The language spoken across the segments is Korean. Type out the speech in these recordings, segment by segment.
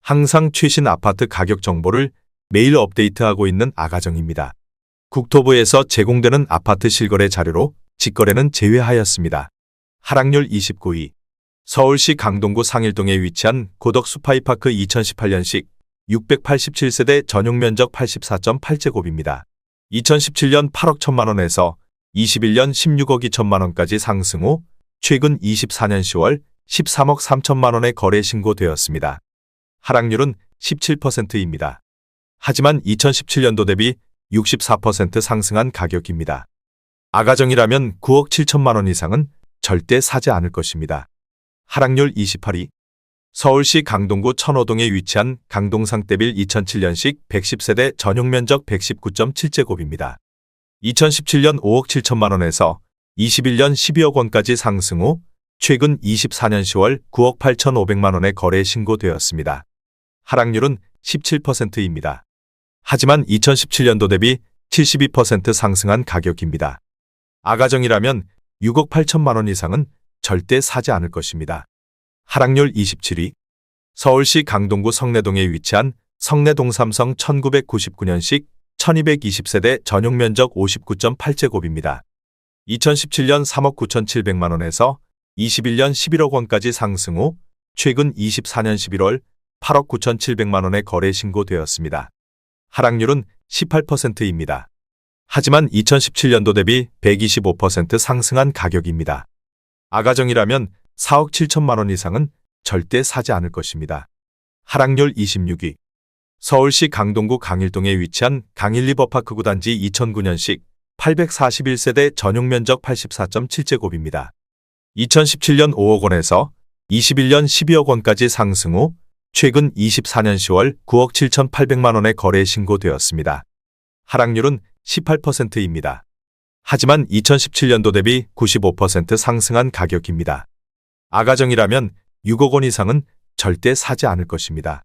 항상 최신 아파트 가격 정보를 매일 업데이트하고 있는 아가정입니다. 국토부에서 제공되는 아파트 실거래 자료로 직거래는 제외하였습니다. 하락률 29위. 서울시 강동구 상일동에 위치한 고덕 스파이파크 2018년식 687세대 전용 면적 84.8제곱입니다. 2017년 8억 1천만 원에서 21년 16억 2천만 원까지 상승 후 최근 24년 10월 13억 3천만 원에 거래 신고되었습니다. 하락률은 17%입니다. 하지만 2017년도 대비 64% 상승한 가격입니다. 아가정이라면 9억 7천만 원 이상은 절대 사지 않을 것입니다. 하락률 28위. 서울시 강동구 천호동에 위치한 강동상떼빌 2007년식 110세대 전용 면적 119.7제곱입니다. 2017년 5억 7천만 원에서 21년 12억 원까지 상승 후 최근 24년 10월 9억 8천5백만 원에 거래 신고되었습니다. 하락률은 17%입니다. 하지만 2017년도 대비 72% 상승한 가격입니다. 아가정이라면 6억 8천만 원 이상은 절대 사지 않을 것입니다. 하락률 27위. 서울시 강동구 성내동에 위치한 성내동 삼성 1999년식 1220세대 전용 면적 59.8제곱입니다. 2017년 3억 9천7백만 원에서 21년 11억 원까지 상승 후 최근 24년 11월 8억 9천7백만 원에 거래 신고되었습니다. 하락률은 18%입니다. 하지만 2017년도 대비 125% 상승한 가격입니다. 아가정이라면 4억 7천만 원 이상은 절대 사지 않을 것입니다. 하락률 26위. 서울시 강동구 강일동에 위치한 강일리버파크 구단지 2009년식 841세대 전용 면적 84.7제곱입니다. 2017년 5억 원에서 21년 12억 원까지 상승 후 최근 24년 10월 9억 7천8백만 원에 거래 신고되었습니다. 하락률은 18%입니다. 하지만 2017년도 대비 95% 상승한 가격입니다. 아가정이라면 6억 원 이상은 절대 사지 않을 것입니다.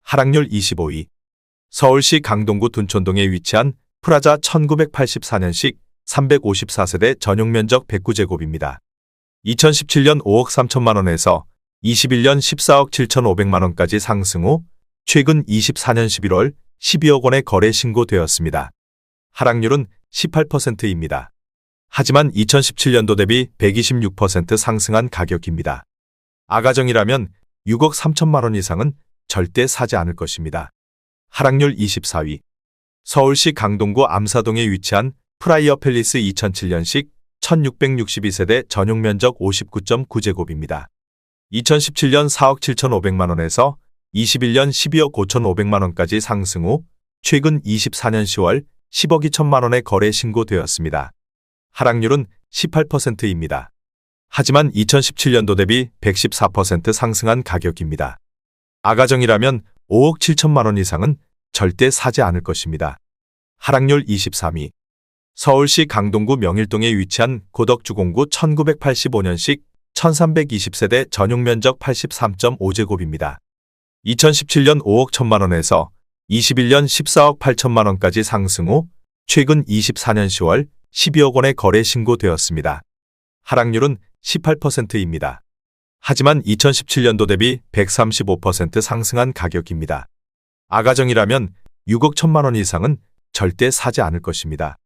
하락률 25위. 서울시 강동구 둔촌동에 위치한 프라자 1984년식 354세대 전용 면적 109제곱입니다. 2017년 5억 3천만 원에서 21년 14억 7천5백만 원까지 상승 후 최근 24년 11월 12억 원에 거래 신고되었습니다. 하락률은 18%입니다. 하지만 2017년도 대비 126% 상승한 가격입니다. 아가정이라면 6억 3천만 원 이상은 절대 사지 않을 것입니다. 하락률 24위. 서울시 강동구 암사동에 위치한 프라이어 팰리스 2007년식 1662세대 전용 면적 59.9제곱입니다. 2017년 4억 7천5백만 원에서 21년 12억 5천5백만 원까지 상승 후 최근 24년 10월 10억 2천만 원에 거래 신고되었습니다. 하락률은 18%입니다. 하지만 2017년도 대비 114% 상승한 가격입니다. 아가정이라면 5억 7천만 원 이상은 절대 사지 않을 것입니다. 하락률 23위. 서울시 강동구 명일동에 위치한 고덕주공구 1985년식 1320세대 전용 면적 83.5제곱입니다. 2017년 5억 1천만 원에서 21년 14억 8천만 원까지 상승 후 최근 24년 10월 12억 원에 거래 신고되었습니다. 하락률은 18%입니다. 하지만 2017년도 대비 135% 상승한 가격입니다. 아가정이라면 6억 1천만 원 이상은 절대 사지 않을 것입니다.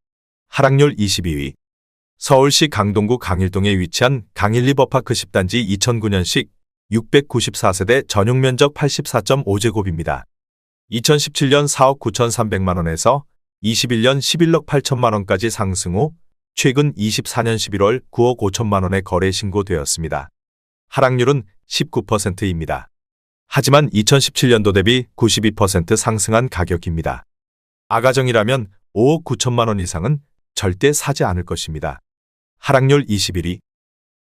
하락률 22위. 서울시 강동구 강일동에 위치한 강일리버파크 10단지 2009년식 694세대 전용 면적 84.5제곱입니다. 2017년 4억 9천3백만 원에서 21년 11억 8천만 원까지 상승 후 최근 24년 11월 9억 5천만 원에 거래 신고되었습니다. 하락률은 19%입니다. 하지만 2017년도 대비 92% 상승한 가격입니다. 아가정이라면 5억 9천만 원 이상은 절대 사지 않을 것입니다. 하락률 21위.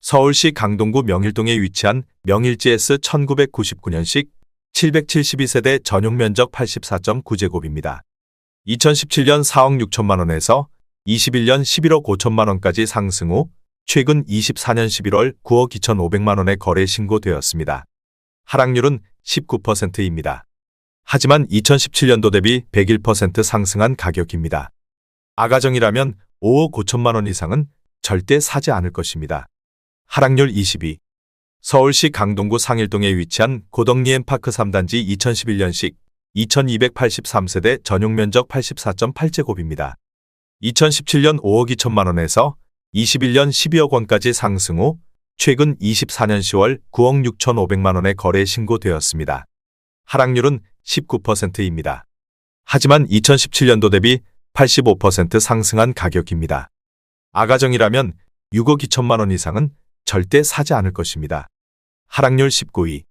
서울시 강동구 명일동에 위치한 명일GS 1999년식 772세대 전용 면적 84.9제곱입니다. 2017년 4억 6천만 원에서 21년 11억 5천만 원까지 상승 후 최근 24년 11월 9억 2천5백만 원에 거래 신고되었습니다. 하락률은 19%입니다. 하지만 2017년도 대비 101% 상승한 가격입니다. 아가정이라면 5억 5천만 원 이상은 절대 사지 않을 것입니다. 하락률 22. 서울시 강동구 상일동에 위치한 고덕리엠파크 3단지 2011년식 2283세대 전용면적 84.8제곱입니다. 2017년 5억 2천만 원에서 21년 12억 원까지 상승 후 최근 24년 10월 9억 6천5백만 원에 거래 신고되었습니다. 하락률은 19%입니다. 하지만 2017년도 대비 85% 상승한 가격입니다. 아가정이라면 6억 2천만 원 이상은 절대 사지 않을 것입니다. 하락률 19위.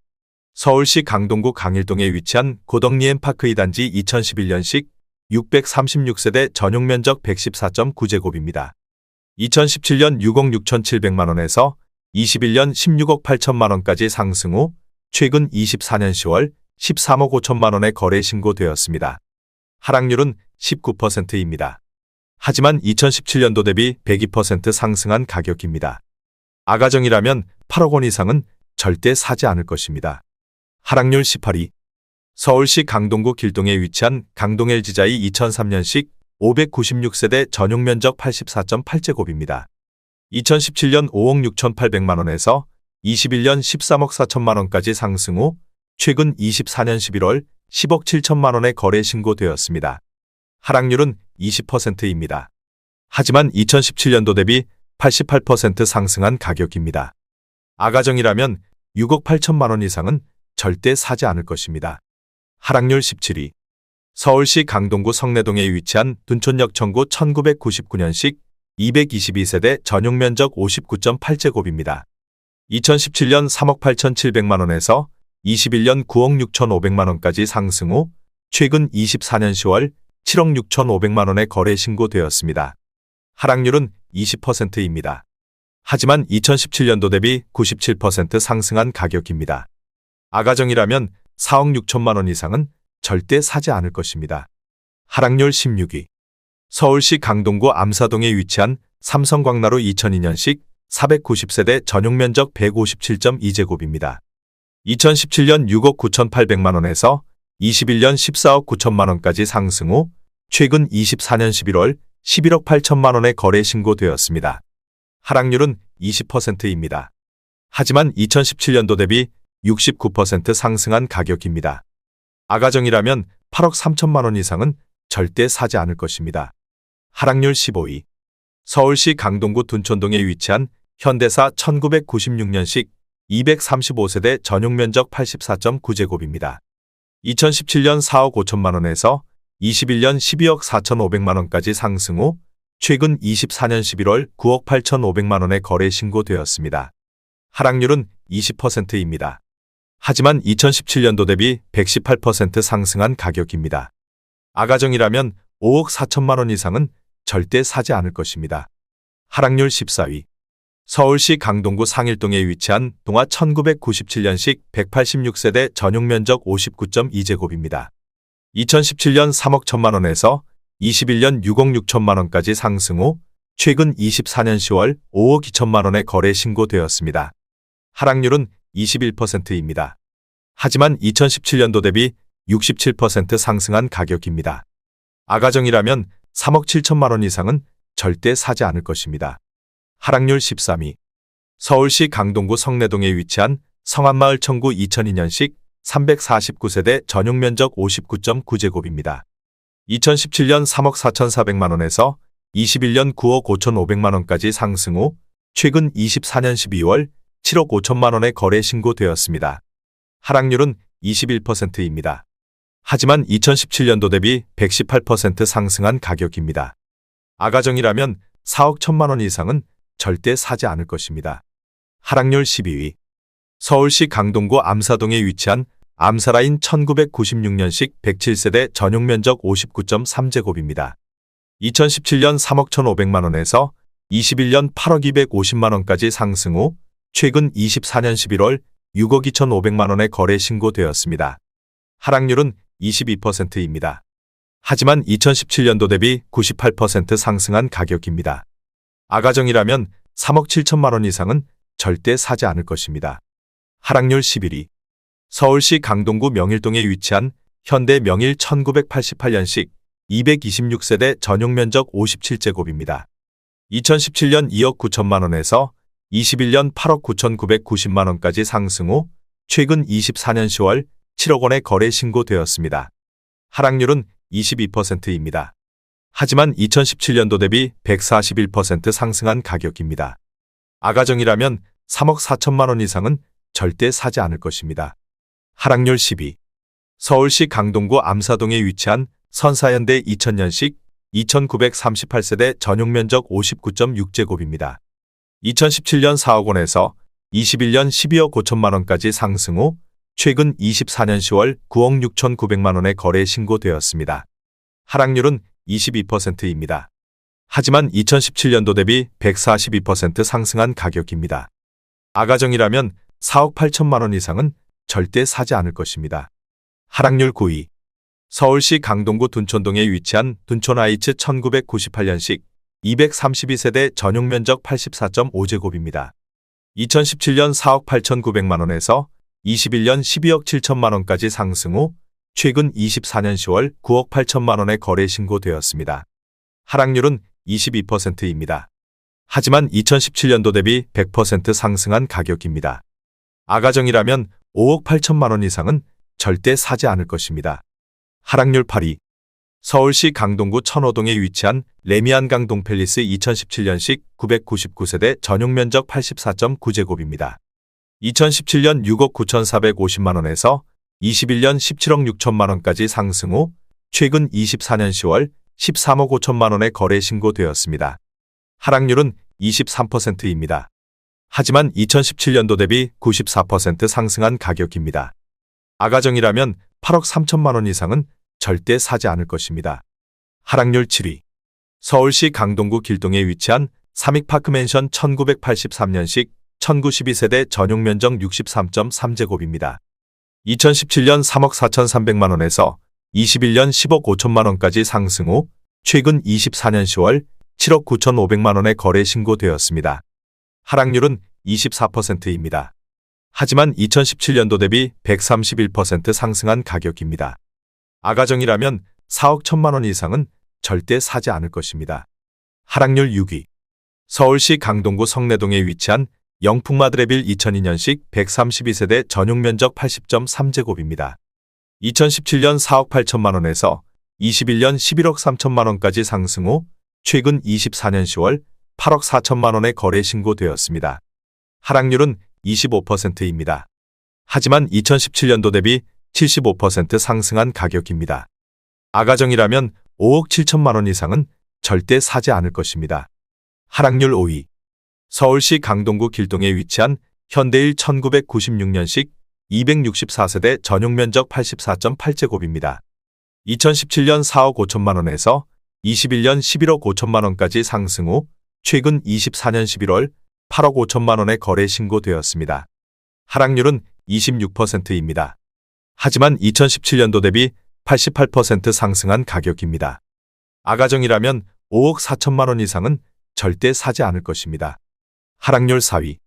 서울시 강동구 강일동에 위치한 고덕리엠파크 2단지 2011년식 636세대 전용면적 114.9제곱입니다. 2017년 6억 6천7백만 원에서 21년 16억 8천만 원까지 상승 후 최근 24년 10월 13억 5천만 원에 거래 신고되었습니다. 하락률은 19%입니다. 하지만 2017년도 대비 102% 상승한 가격입니다. 아가정이라면 8억 원 이상은 절대 사지 않을 것입니다. 하락률 18위. 서울시 강동구 길동에 위치한 강동 LG자이 2003년식 596세대 전용면적 84.8제곱입니다. 2017년 5억 6천8백만 원에서 21년 13억 4천만 원까지 상승 후 최근 24년 11월 10억 7천만 원에 거래 신고되었습니다. 하락률은 20%입니다. 하지만 2017년도 대비 88% 상승한 가격입니다. 아가정이라면 6억 8천만 원 이상은 절대 사지 않을 것입니다. 하락률 17위. 서울시 강동구 성내동에 위치한 둔촌역 청구 1999년식 222세대 전용면적 59.8제곱입니다. 2017년 3억 8천7백만 원에서 21년 9억 6천5백만 원까지 상승 후 최근 24년 10월 7억 6천5백만 원에 거래 신고되었습니다. 하락률은 20%입니다. 하지만 2017년도 대비 97% 상승한 가격입니다. 아가정이라면 4억 6천만 원 이상은 절대 사지 않을 것입니다. 하락률 16위. 서울시 강동구 암사동에 위치한 삼성광나루 2002년식 490세대 전용면적 157.2제곱입니다. 2017년 6억 9천8백만 원에서 21년 14억 9천만 원까지 상승 후 최근 24년 11월 11억 8천만 원에 거래 신고되었습니다. 하락률은 20%입니다. 하지만 2017년도 대비 69% 상승한 가격입니다. 아가정이라면 8억 3천만 원 이상은 절대 사지 않을 것입니다. 하락률 15위. 서울시 강동구 둔촌동에 위치한 현대사 1996년식 235세대 전용면적 84.9제곱입니다. 2017년 4억 5천만 원에서 21년 12억 4천5백만 원까지 상승 후 최근 24년 11월 9억 8천5백만 원에 거래 신고되었습니다. 하락률은 20%입니다. 하지만 2017년도 대비 118% 상승한 가격입니다. 아가정이라면 5억 4천만 원 이상은 절대 사지 않을 것입니다. 하락률 14위. 서울시 강동구 상일동에 위치한 동아 1997년식 186세대 전용면적 59.2제곱입니다. 2017년 3억 1천만 원에서 21년 6억 6천만 원까지 상승 후 최근 24년 10월 5억 2천만 원에 거래 신고되었습니다. 하락률은 21%입니다. 하지만 2017년도 대비 67% 상승한 가격입니다. 아가정이라면 3억 7천만 원 이상은 절대 사지 않을 것입니다. 하락률 13위. 서울시 강동구 성내동에 위치한 성안마을 청구 2002년식 349세대 전용면적 59.9제곱입니다. 2017년 3억 4천4백만 원에서 21년 9억 5천5백만 원까지 상승 후 최근 24년 12월 7억 5천만 원에 거래 신고되었습니다. 하락률은 21%입니다. 하지만 2017년도 대비 118% 상승한 가격입니다. 아가정이라면 4억 1천만 원 이상은 절대 사지 않을 것입니다. 하락률 12위. 서울시 강동구 암사동에 위치한 암사라인 1996년식 107세대 전용면적 59.3제곱입니다. 2017년 3억 1,500만 원에서 21년 8억 250만 원까지 상승 후 최근 24년 11월 6억 2,500만 원에 거래 신고되었습니다. 하락률은 22%입니다. 하지만 2017년도 대비 98% 상승한 가격입니다. 아가정이라면 3억 7천만 원 이상은 절대 사지 않을 것입니다. 하락률 11위. 서울시 강동구 명일동에 위치한 현대 명일 1988년식 226세대 전용면적 57제곱입니다. 2017년 2억 9천만 원에서 21년 8억 9,990만 원까지 상승 후 최근 24년 10월 7억 원의 거래 신고되었습니다. 하락률은 22%입니다. 하지만 2017년도 대비 141% 상승한 가격입니다. 아가정이라면 3억 4천만 원 이상은 절대 사지 않을 것입니다. 하락률 12. 서울시 강동구 암사동에 위치한 선사현대 2000년식 2938세대 전용면적 59.6제곱입니다. 2017년 4억 원에서 21년 12억 5천만 원까지 상승 후 최근 24년 10월 9억 6,900만 원의 거래 신고되었습니다. 하락률은 22%입니다. 하지만 2017년도 대비 142% 상승한 가격입니다. 아가정이라면 4억 8천만 원 이상은 절대 사지 않을 것입니다. 하락률 9위. 서울시 강동구 둔촌동에 위치한 둔촌아이츠 1998년식 232세대 전용면적 84.5제곱입니다. 2017년 4억 8,900만 원에서 21년 12억 7천만 원까지 상승 후 최근 24년 10월 9억 8천만 원의 거래 신고되었습니다. 하락률은 22%입니다. 하지만 2017년도 대비 100% 상승한 가격입니다. 아가정이라면 5억 8천만 원 이상은 절대 사지 않을 것입니다. 하락률 8위. 서울시 강동구 천호동에 위치한 레미안 강동 팰리스 2017년식 999세대 전용면적 84.9제곱입니다. 2017년 6억 9,450만 원에서 21년 17억 6천만 원까지 상승 후 최근 24년 10월 13억 5천만 원의 거래 신고되었습니다. 하락률은 23%입니다. 하지만 2017년도 대비 94% 상승한 가격입니다. 아가정이라면 8억 3천만 원 이상은 절대 사지 않을 것입니다. 하락률 7위. 서울시 강동구 길동에 위치한 삼익파크맨션 1983년식 1092세대 전용면적 63.3제곱입니다. 2017년 3억 4,300만 원에서 21년 10억 5천만 원까지 상승 후 최근 24년 10월 7억 9,500만 원의 거래 신고되었습니다. 하락률은 24%입니다. 하지만 2017년도 대비 131% 상승한 가격입니다. 아가정이라면 4억 1천만 원 이상은 절대 사지 않을 것입니다. 하락률 6위. 서울시 강동구 성내동에 위치한 영풍마드레빌 2002년식 132세대 전용면적 80.3제곱입니다. 2017년 4억 8천만 원에서 21년 11억 3천만 원까지 상승 후 최근 24년 10월 8억 4천만 원의 거래 신고되었습니다. 하락률은 25%입니다. 하지만 2017년도 대비 75% 상승한 가격입니다. 아가정이라면 5억 7천만 원 이상은 절대 사지 않을 것입니다. 하락률 5위. 서울시 강동구 길동에 위치한 현대일 1996년식 264세대 전용면적 84.8제곱입니다. 2017년 4억 5천만 원에서 21년 11억 5천만 원까지 상승 후 최근 24년 11월 8억 5천만 원의 거래 신고되었습니다. 하락률은 26%입니다. 하지만 2017년도 대비 88% 상승한 가격입니다. 아가정이라면 5억 4천만 원 이상은 절대 사지 않을 것입니다. 하락률 4위.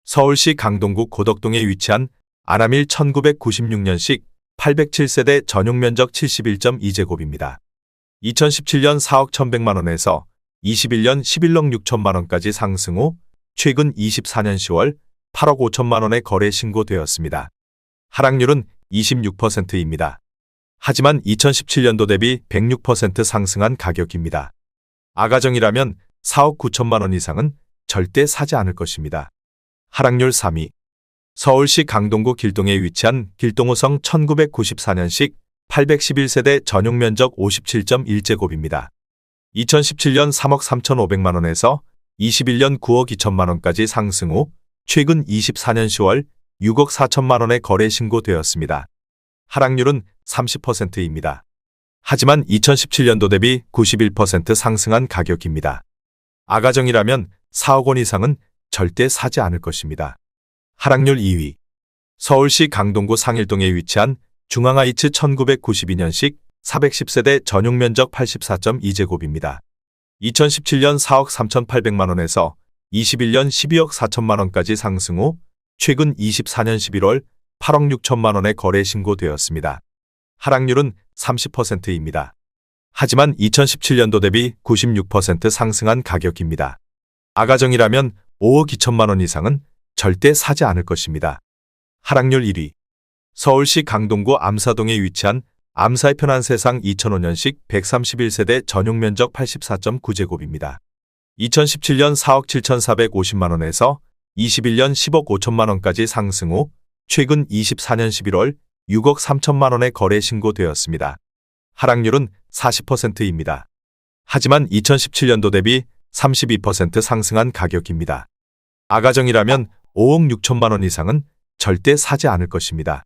서울시 강동구 고덕동에 위치한 아나밀 1996년식 807세대 전용면적 71.2제곱입니다. 2017년 4억 1,100만 원에서 21년 11억 6천만 원까지 상승 후 최근 24년 10월 8억 5천만 원의 거래 신고되었습니다. 하락률은 26%입니다. 하지만 2017년도 대비 106% 상승한 가격입니다. 아가정이라면 4억 9천만 원 이상은 절대 사지 않을 것입니다. 하락률 3위. 서울시 강동구 길동에 위치한 길동호성 1994년식 811세대 전용면적 57.1제곱입니다. 2017년 3억 3,500만 원에서 21년 9억 2천만 원까지 상승 후 최근 24년 10월 6억 4천만 원의 거래 신고되었습니다. 하락률은 30%입니다. 하지만 2017년도 대비 91% 상승한 가격입니다. 아가정이라면 4억 원 이상은 절대 사지 않을 것입니다. 하락률 2위. 서울시 강동구 상일동에 위치한 중앙아이츠 1992년식 410세대 전용면적 84.2제곱입니다. 2017년 4억 3,800만 원에서 21년 12억 4천만 원까지 상승 후 최근 24년 11월 8억 6천만 원의 거래 신고되었습니다. 하락률은 30%입니다. 하지만 2017년도 대비 96% 상승한 가격입니다. 아가정이라면 5억 2천만 원 이상은 절대 사지 않을 것입니다. 하락률 1위. 서울시 강동구 암사동에 위치한 암사의 편한 세상 2005년식 131세대 전용 면적 84.9제곱입니다. 2017년 4억 7,450만 원에서 21년 10억 5천만 원까지 상승 후 최근 24년 11월 6억 3천만 원에 거래 신고되었습니다. 하락률은 40%입니다. 하지만 2017년도 대비 32% 상승한 가격입니다. 아가정이라면 5억 6천만 원 이상은 절대 사지 않을 것입니다.